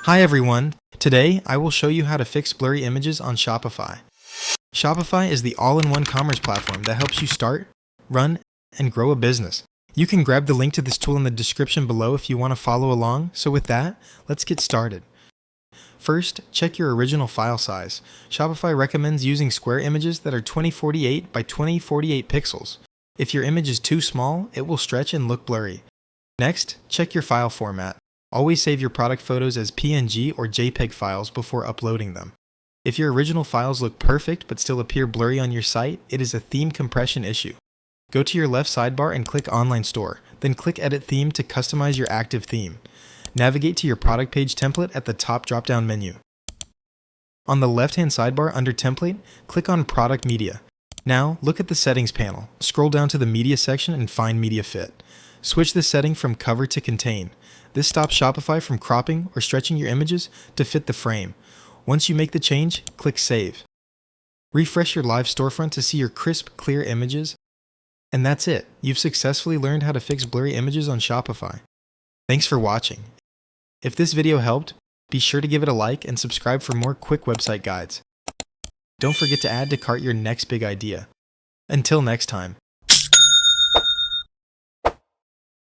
Hi everyone! Today, I will show you how to fix blurry images on Shopify. Shopify is the all-in-one commerce platform that helps you start, run, and grow a business. You can grab the link to this tool in the description below if you want to follow along, so with that, let's get started. First, check your original file size. Shopify recommends using square images that are 2048 by 2048 pixels. If your image is too small, it will stretch and look blurry. Next, check your file format. Always save your product photos as PNG or JPEG files before uploading them. If your original files look perfect but still appear blurry on your site, it is a theme compression issue. Go to your left sidebar and click Online Store, then click Edit Theme to customize your active theme. Navigate to your product page template at the top drop-down menu. On the left-hand sidebar under Template, click on Product Media. Now, look at the Settings panel. Scroll down to the Media section and find Media Fit. Switch the setting from Cover to Contain. This stops Shopify from cropping or stretching your images to fit the frame. Once you make the change, click Save. Refresh your live storefront to see your crisp, clear images. And that's it. You've successfully learned how to fix blurry images on Shopify. Thanks for watching. If this video helped, be sure to give it a like and subscribe for more quick website guides. Don't forget to add to cart your next big idea. Until next time.